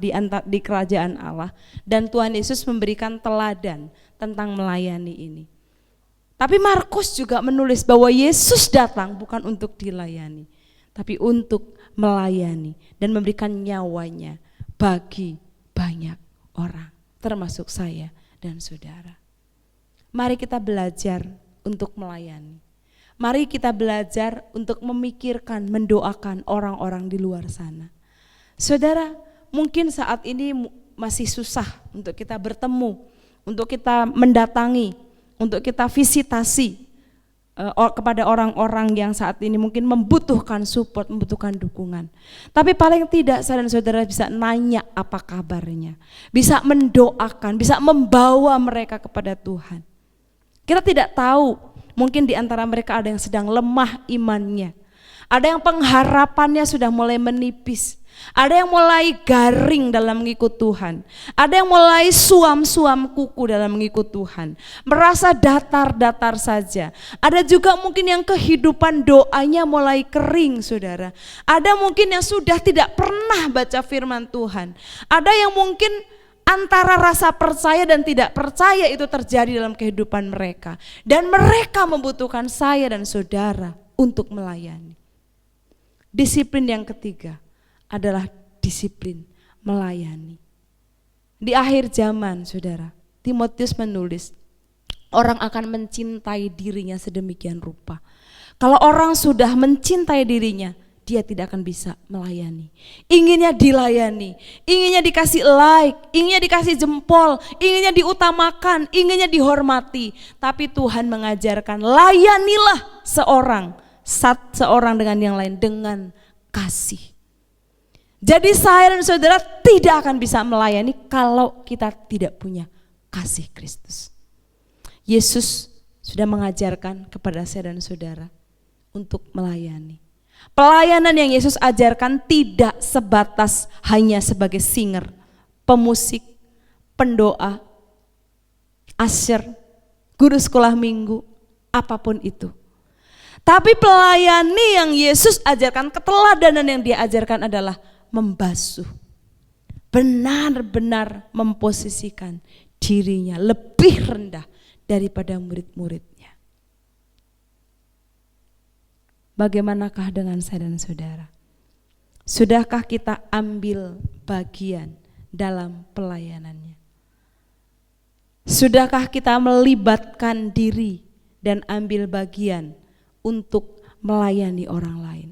di kerajaan Allah, dan Tuhan Yesus memberikan teladan tentang melayani ini. Tapi Markus juga menulis bahwa Yesus datang bukan untuk dilayani, tapi untuk melayani dan memberikan nyawanya bagi banyak orang, termasuk saya dan saudara. Mari kita belajar untuk melayani. Mari kita belajar untuk memikirkan, mendoakan orang-orang di luar sana. Saudara, mungkin saat ini masih susah untuk kita bertemu, untuk kita mendatangi, untuk kita visitasi kepada orang-orang yang saat ini mungkin membutuhkan support, membutuhkan dukungan. Tapi paling tidak saya dan saudara bisa nanya apa kabarnya, bisa mendoakan, bisa membawa mereka kepada Tuhan. Kita tidak tahu, mungkin di antara mereka ada yang sedang lemah imannya, ada yang pengharapannya sudah mulai menipis, ada yang mulai garing dalam mengikut Tuhan, ada yang mulai suam-suam kuku dalam mengikut Tuhan, merasa datar-datar saja. Ada juga mungkin yang kehidupan doanya mulai kering, saudara. Ada mungkin yang sudah tidak pernah baca firman Tuhan. Ada yang mungkin antara rasa percaya dan tidak percaya itu terjadi dalam kehidupan mereka. Dan mereka membutuhkan saya dan saudara untuk melayani. Disiplin yang ketiga adalah disiplin melayani. Di akhir zaman, saudara, Timotius menulis, orang akan mencintai dirinya sedemikian rupa. Kalau orang sudah mencintai dirinya, dia tidak akan bisa melayani. Inginnya dilayani, inginnya dikasih like, inginnya dikasih jempol, inginnya diutamakan, inginnya dihormati. Tapi Tuhan mengajarkan, layanilah seorang dengan yang lain dengan kasih. Jadi saya dan saudara tidak akan bisa melayani kalau kita tidak punya kasih Kristus. Yesus sudah mengajarkan kepada saya dan saudara untuk melayani. Pelayanan yang Yesus ajarkan tidak sebatas hanya sebagai singer, pemusik, pendoa, asher, guru sekolah minggu, apapun itu. Tapi pelayani yang Yesus ajarkan, keteladanan yang dia ajarkan adalah membasuh. Benar-benar memposisikan dirinya lebih rendah daripada murid-muridnya. Bagaimanakah dengan saya dan saudara? Sudahkah kita ambil bagian dalam pelayanannya? Sudahkah kita melibatkan diri dan ambil bagian untuk melayani orang lain?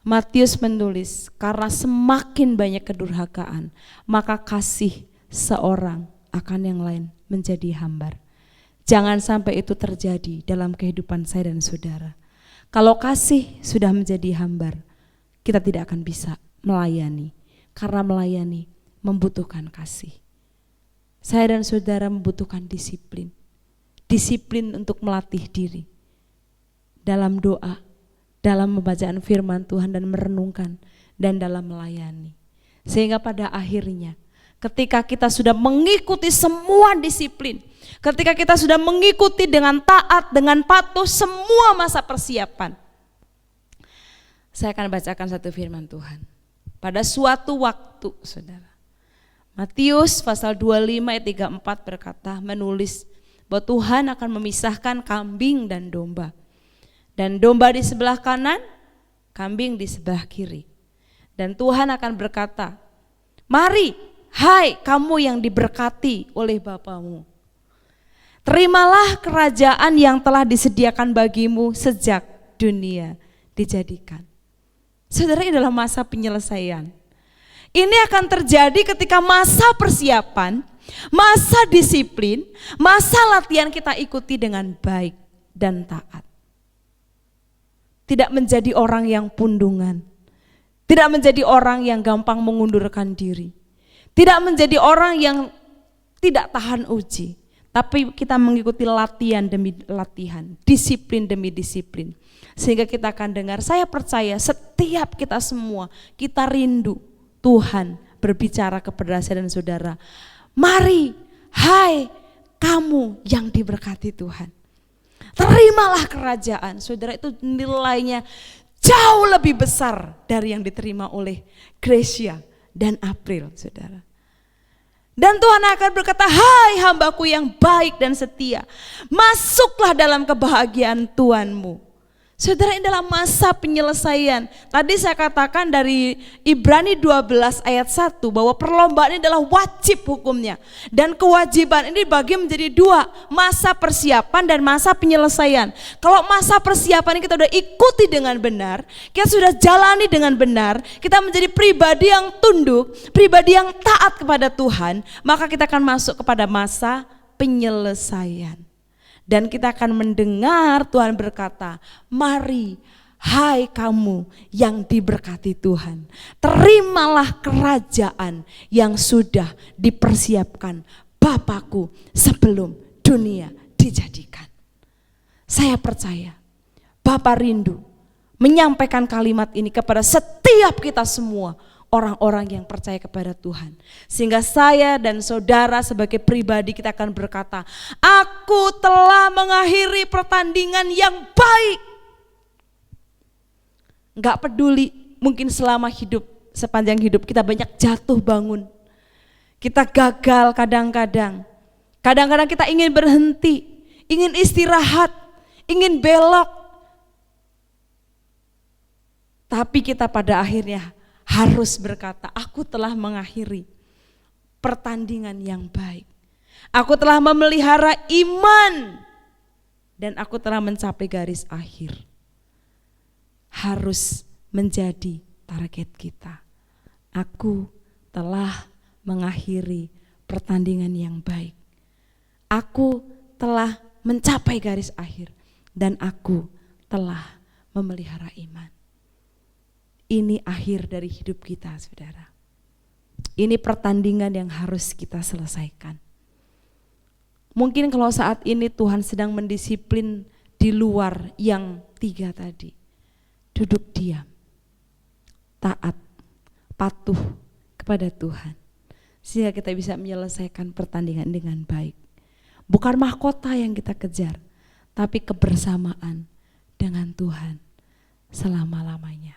Matius menulis, karena semakin banyak kedurhakaan, maka kasih seorang akan yang lain menjadi hambar. Jangan sampai itu terjadi dalam kehidupan saya dan saudara. Kalau kasih sudah menjadi hambar, kita tidak akan bisa melayani. Karena melayani membutuhkan kasih. Saya dan saudara membutuhkan disiplin. Disiplin untuk melatih diri. Dalam doa, dalam pembacaan firman Tuhan dan merenungkan, dan dalam melayani. Sehingga pada akhirnya ketika kita sudah mengikuti semua disiplin, ketika kita sudah mengikuti dengan taat, dengan patuh semua masa persiapan. Saya akan bacakan satu firman Tuhan. Pada suatu waktu, saudara, Matius pasal 25 ayat 34 berkata, menulis bahwa Tuhan akan memisahkan kambing dan domba. Dan domba di sebelah kanan, kambing di sebelah kiri. Dan Tuhan akan berkata, mari, hai kamu yang diberkati oleh Bapamu, terimalah kerajaan yang telah disediakan bagimu sejak dunia dijadikan. Saudara, ini adalah masa penyelesaian. Ini akan terjadi ketika masa persiapan, masa disiplin, masa latihan kita ikuti dengan baik dan taat. Tidak menjadi orang yang pundungan, tidak menjadi orang yang gampang mengundurkan diri, tidak menjadi orang yang tidak tahan uji, tapi kita mengikuti latihan demi latihan, disiplin demi disiplin. Sehingga kita akan dengar, saya percaya setiap kita semua, kita rindu Tuhan berbicara kepada saya dan saudara. Mari, hai kamu yang diberkati Tuhan, terimalah kerajaan. Saudara, itu nilainya jauh lebih besar dari yang diterima oleh Gracia dan April, saudara. Dan Tuhan akan berkata, hai hambaku yang baik dan setia, masuklah dalam kebahagiaan Tuhanmu. Saudara, ini adalah masa penyelesaian. Tadi saya katakan dari Ibrani 12 ayat 1 bahwa perlombaan ini adalah wajib hukumnya. Dan kewajiban ini dibagi menjadi dua, masa persiapan dan masa penyelesaian. Kalau masa persiapan ini kita sudah ikuti dengan benar, kita sudah jalani dengan benar, kita menjadi pribadi yang tunduk, pribadi yang taat kepada Tuhan, maka kita akan masuk kepada masa penyelesaian. Dan kita akan mendengar Tuhan berkata, mari hai kamu yang diberkati Tuhan, terimalah kerajaan yang sudah dipersiapkan Bapakku sebelum dunia dijadikan. Saya percaya Bapak rindu menyampaikan kalimat ini kepada setiap kita semua, orang-orang yang percaya kepada Tuhan. Sehingga saya dan saudara sebagai pribadi kita akan berkata, aku telah mengakhiri pertandingan yang baik. Gak peduli, mungkin selama hidup, sepanjang hidup kita banyak jatuh bangun. Kita gagal kadang-kadang. Kadang-kadang kita ingin berhenti, ingin istirahat, ingin belok. Tapi kita pada akhirnya harus berkata, aku telah mengakhiri pertandingan yang baik. Aku telah memelihara iman dan aku telah mencapai garis akhir. harus menjadi target kita. Aku telah mengakhiri pertandingan yang baik. Aku telah mencapai garis akhir dan aku telah memelihara iman. Ini akhir dari hidup kita, saudara. Ini pertandingan yang harus kita selesaikan. Mungkin kalau saat ini Tuhan sedang mendisiplin di luar yang 3 tadi. Duduk diam, taat, patuh kepada Tuhan. Sehingga kita bisa menyelesaikan pertandingan dengan baik. Bukan mahkota yang kita kejar, tapi kebersamaan dengan Tuhan selama-lamanya.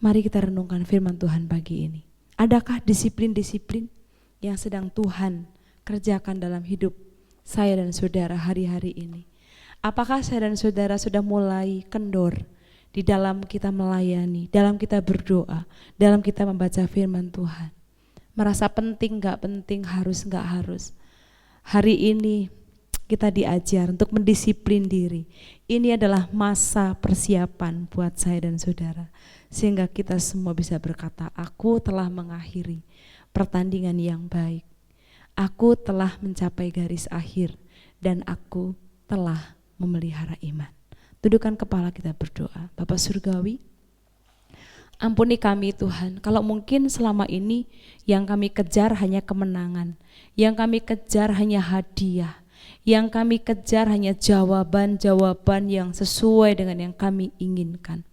Mari kita renungkan firman Tuhan pagi ini. Adakah disiplin-disiplin yang sedang Tuhan kerjakan dalam hidup saya dan saudara hari-hari ini? Apakah saya dan saudara sudah mulai kendor di dalam kita melayani, dalam kita berdoa, dalam kita membaca firman Tuhan? Merasa penting gak penting, harus gak harus. Hari ini kita diajar untuk mendisiplin diri. Ini adalah masa persiapan buat saya dan saudara. Sehingga kita semua bisa berkata, aku telah mengakhiri pertandingan yang baik. Aku telah mencapai garis akhir dan aku telah memelihara iman. Tundukkan kepala kita berdoa. Bapa Surgawi, ampuni kami Tuhan, kalau mungkin selama ini yang kami kejar hanya kemenangan, yang kami kejar hanya hadiah, yang kami kejar hanya jawaban-jawaban yang sesuai dengan yang kami inginkan.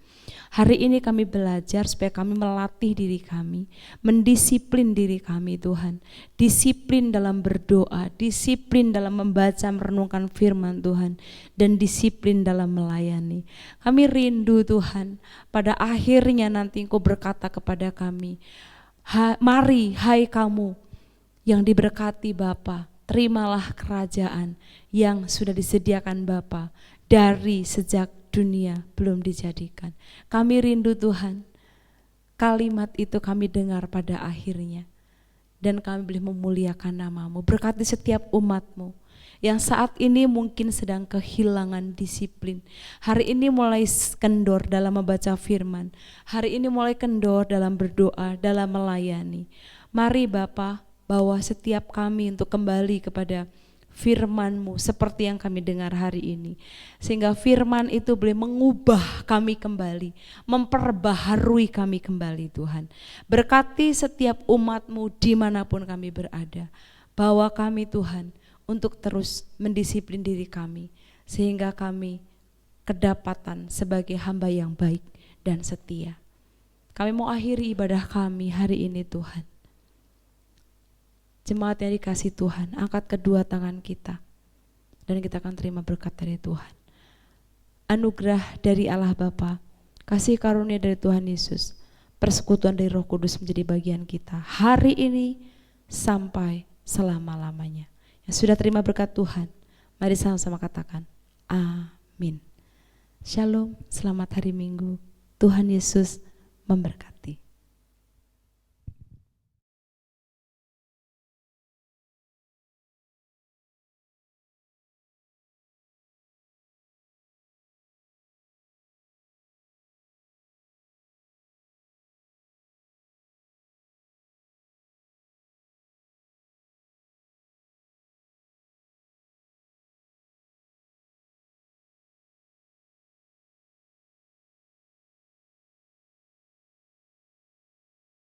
Hari ini kami belajar supaya kami melatih diri kami, mendisiplin diri kami Tuhan. Disiplin dalam berdoa, disiplin dalam membaca merenungkan firman Tuhan, dan disiplin dalam melayani. Kami rindu Tuhan, pada akhirnya nanti Engkau berkata kepada kami, mari hai kamu yang diberkati Bapa, terimalah kerajaan yang sudah disediakan Bapa dari sejak dunia belum dijadikan. Kami rindu Tuhan, kalimat itu kami dengar pada akhirnya, dan kami boleh memuliakan nama-Mu. Berkati setiap umat-Mu yang saat ini mungkin sedang kehilangan disiplin. Hari ini mulai kendor dalam membaca firman, hari ini mulai kendor dalam berdoa, dalam melayani. Mari Bapa, bawa setiap kami untuk kembali kepada firman-Mu seperti yang kami dengar hari ini, sehingga firman itu boleh mengubah kami kembali, memperbaharui kami kembali Tuhan. Berkati setiap umat-Mu dimanapun kami berada. Bawa kami Tuhan untuk terus mendisiplin diri kami, sehingga kami kedapatan sebagai hamba yang baik dan setia. Kami mau akhiri ibadah kami hari ini Tuhan. Jemaat yang dikasih Tuhan, angkat kedua tangan kita dan kita akan terima berkat dari Tuhan. Anugerah dari Allah Bapa, kasih karunia dari Tuhan Yesus, persekutuan dari Roh Kudus menjadi bagian kita hari ini sampai selama-lamanya. Yang sudah terima berkat Tuhan, mari sama-sama katakan amin. Shalom, selamat hari Minggu. Tuhan Yesus memberkati.